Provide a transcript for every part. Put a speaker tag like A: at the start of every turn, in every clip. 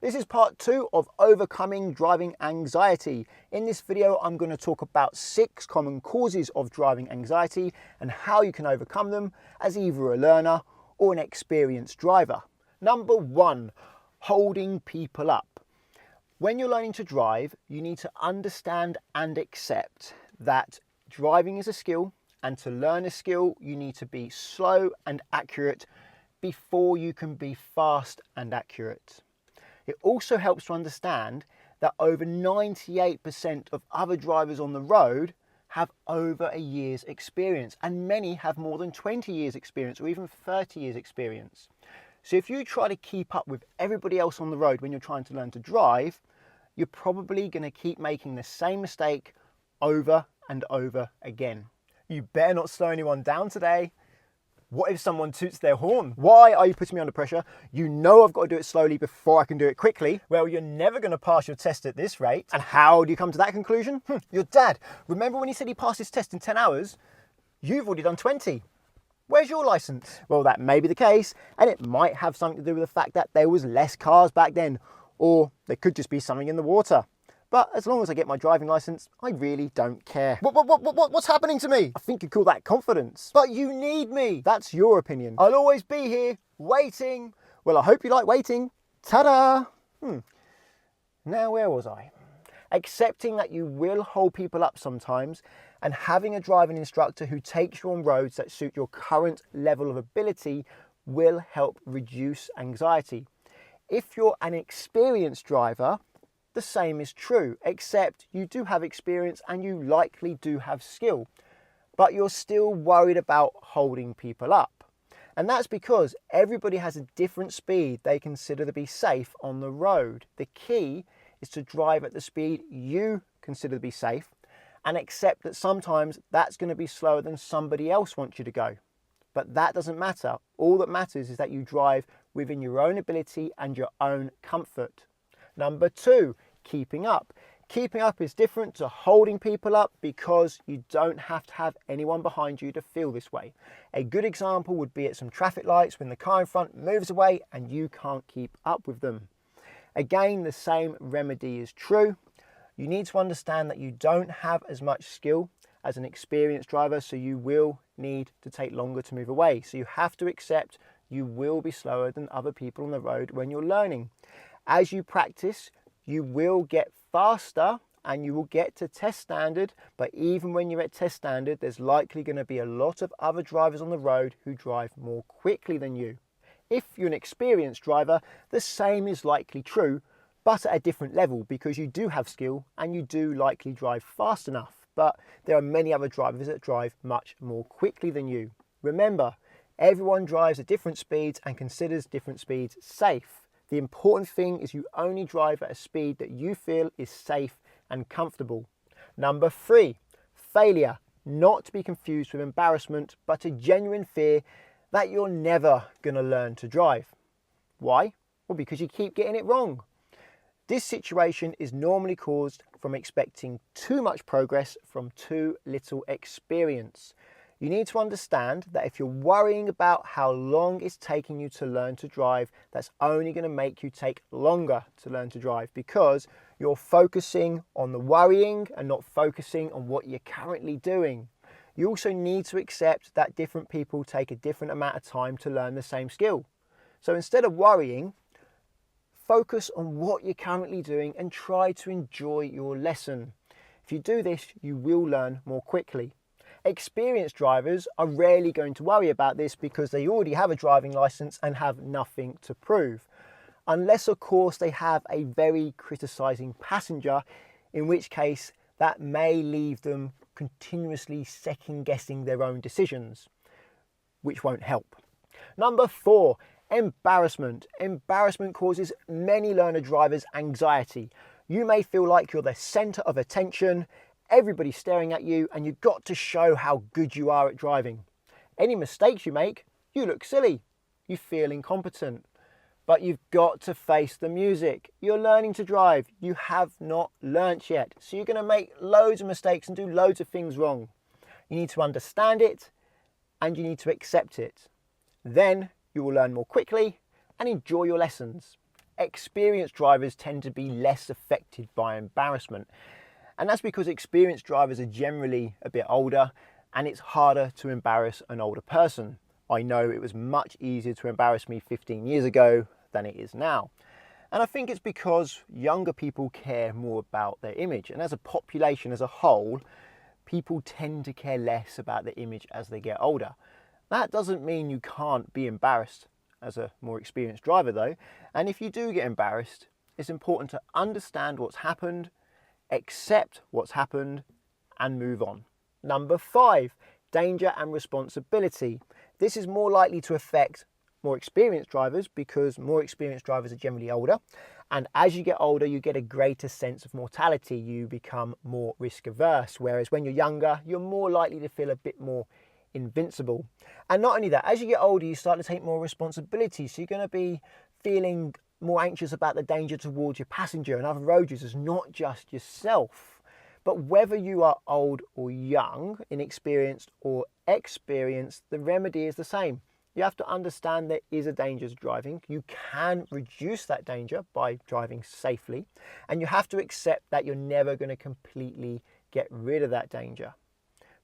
A: This is part 2 of overcoming driving anxiety. In this video, I'm going to talk about 6 common causes of driving anxiety and how you can overcome them as either a learner or an experienced driver. Number 1, holding people up. When you're learning to drive, you need to understand and accept that driving is a skill, and to learn a skill, you need to be slow and accurate before you can be fast and accurate. It also helps to understand that over 98% of other drivers on the road have over a year's experience, and many have more than 20 years experience or even 30 years experience. So if you try to keep up with everybody else on the road when you're trying to learn to drive, you're probably going to keep making the same mistake over and over again. You better not slow anyone down today. What if someone toots their horn? Why are you putting me under pressure? You know I've got to do it slowly before I can do it quickly. Well, you're never going to pass your test at this rate. And how do you come to that conclusion? Your dad. Remember when he said he passed his test in 10 hours? You've already done 20. Where's your license? Well, that may be the case, and it might have something to do with the fact that there was less cars back then, or there could just be something in the water. But as long as I get my driving license, I really don't care. What's happening to me? I think you call that confidence. But you need me. That's your opinion. I'll always be here, waiting. Well, I hope you like waiting. Ta-da! Now, where was I? Accepting that you will hold people up sometimes, and having a driving instructor who takes you on roads that suit your current level of ability will help reduce anxiety. If you're an experienced driver, the same is true, except you do have experience and you likely do have skill, but you're still worried about holding people up. And that's because everybody has a different speed they consider to be safe on the road. The key is to drive at the speed you consider to be safe and accept that sometimes that's going to be slower than somebody else wants you to go. But that doesn't matter. All that matters is that you drive within your own ability and your own comfort. Number 2, keeping up. Keeping up is different to holding people up because you don't have to have anyone behind you to feel this way. A good example would be at some traffic lights when the car in front moves away and you can't keep up with them. Again, the same remedy is true. You need to understand that you don't have as much skill as an experienced driver, so you will need to take longer to move away. So you have to accept you will be slower than other people on the road when you're learning. As you practice, you will get faster and you will get to test standard, but even when you're at test standard, there's likely going to be a lot of other drivers on the road who drive more quickly than you. If you're an experienced driver, the same is likely true, but at a different level because you do have skill and you do likely drive fast enough. But there are many other drivers that drive much more quickly than you. Remember, everyone drives at different speeds and considers different speeds safe. The important thing is you only drive at a speed that you feel is safe and comfortable. Number 3, failure. Not to be confused with embarrassment, but a genuine fear that you're never going to learn to drive. Why? Well, because you keep getting it wrong. This situation is normally caused from expecting too much progress from too little experience. You need to understand that if you're worrying about how long it's taking you to learn to drive, that's only going to make you take longer to learn to drive because you're focusing on the worrying and not focusing on what you're currently doing. You also need to accept that different people take a different amount of time to learn the same skill. So instead of worrying, focus on what you're currently doing and try to enjoy your lesson. If you do this, you will learn more quickly. Experienced drivers are rarely going to worry about this because they already have a driving license and have nothing to prove. Unless, of course, they have a very criticising passenger, in which case that may leave them continuously second-guessing their own decisions, which won't help. Number 4, embarrassment. Embarrassment causes many learner drivers anxiety. You may feel like you're the centre of attention, everybody's staring at you, and you've got to show how good you are at driving. Any mistakes you make, you look silly. You feel incompetent. But you've got to face the music. You're learning to drive. You have not learnt yet. So you're going to make loads of mistakes and do loads of things wrong. You need to understand it and you need to accept it. Then you will learn more quickly and enjoy your lessons. experienced drivers tend to be less affected by embarrassment. And that's because experienced drivers are generally a bit older and it's harder to embarrass an older person. I know it was much easier to embarrass me 15 years ago than it is now. And I think it's because younger people care more about their image. And as a population as a whole, people tend to care less about their image as they get older. That doesn't mean you can't be embarrassed as a more experienced driver though. And if you do get embarrassed, it's important to understand what's happened, accept what's happened, and move on. Number 5, danger and responsibility. This is more likely to affect more experienced drivers because more experienced drivers are generally older. And as you get older, you get a greater sense of mortality. You become more risk averse. Whereas when you're younger, you're more likely to feel a bit more invincible. And not only that, as you get older, you start to take more responsibility. So you're going to be feeling more anxious about the danger towards your passenger and other road users, not just yourself. But whether you are old or young, inexperienced or experienced, the remedy is the same. You have to understand there is a danger to driving. You can reduce that danger by driving safely. And you have to accept that you're never going to completely get rid of that danger.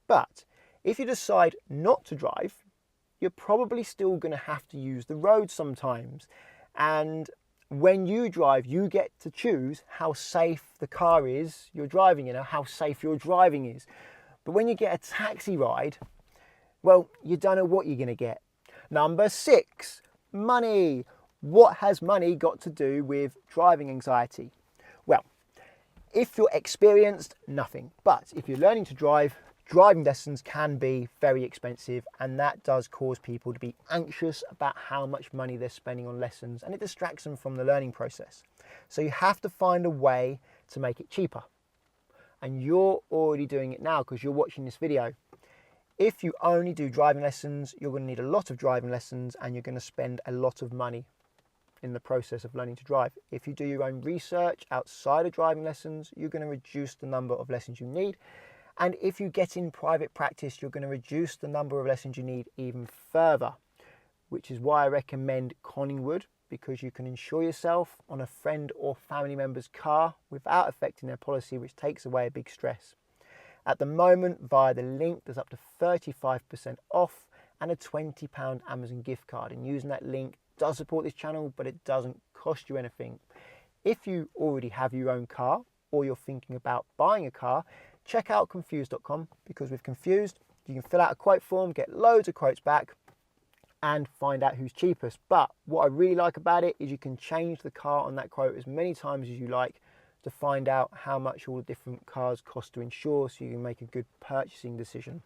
A: But if you decide not to drive, you're probably still going to have to use the road sometimes. And when you drive, you get to choose how safe the car is you're driving in, or how safe your driving is. But when you get a taxi ride, well, you don't know what you're going to get. Number 6, money. What has money got to do with driving anxiety? Well, if you're experienced, nothing. But if you're learning to drive, driving lessons can be very expensive, and that does cause people to be anxious about how much money they're spending on lessons, and it distracts them from the learning process. So you have to find a way to make it cheaper. And you're already doing it now because you're watching this video. If you only do driving lessons, you're going to need a lot of driving lessons and you're going to spend a lot of money in the process of learning to drive. If you do your own research outside of driving lessons, you're going to reduce the number of lessons you need. And if you get in private practice, you're going to reduce the number of lessons you need even further, which is why I recommend Collingwood, because you can insure yourself on a friend or family member's car without affecting their policy, which takes away a big stress. At the moment, via the link, there's up to 35% off and a £20 Amazon gift card. And using that link does support this channel, but it doesn't cost you anything. If you already have your own car or you're thinking about buying a car, check out confused.com, because with Confused, you can fill out a quote form, get loads of quotes back and find out who's cheapest. But what I really like about it is you can change the car on that quote as many times as you like to find out how much all the different cars cost to insure, so you can make a good purchasing decision.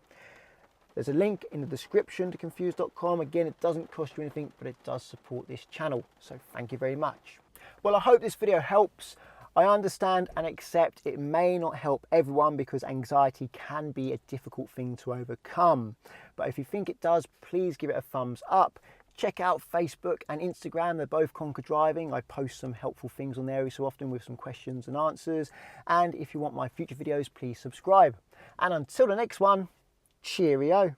A: There's a link in the description to confused.com. Again, it doesn't cost you anything, but it does support this channel. So thank you very much. Well, I hope this video helps. I understand and accept it may not help everyone because anxiety can be a difficult thing to overcome. But if you think it does, please give it a thumbs up. Check out Facebook and Instagram. They're both Conquer Driving. I post some helpful things on there every so often with some questions and answers. And if you want my future videos, please subscribe. And until the next one, cheerio.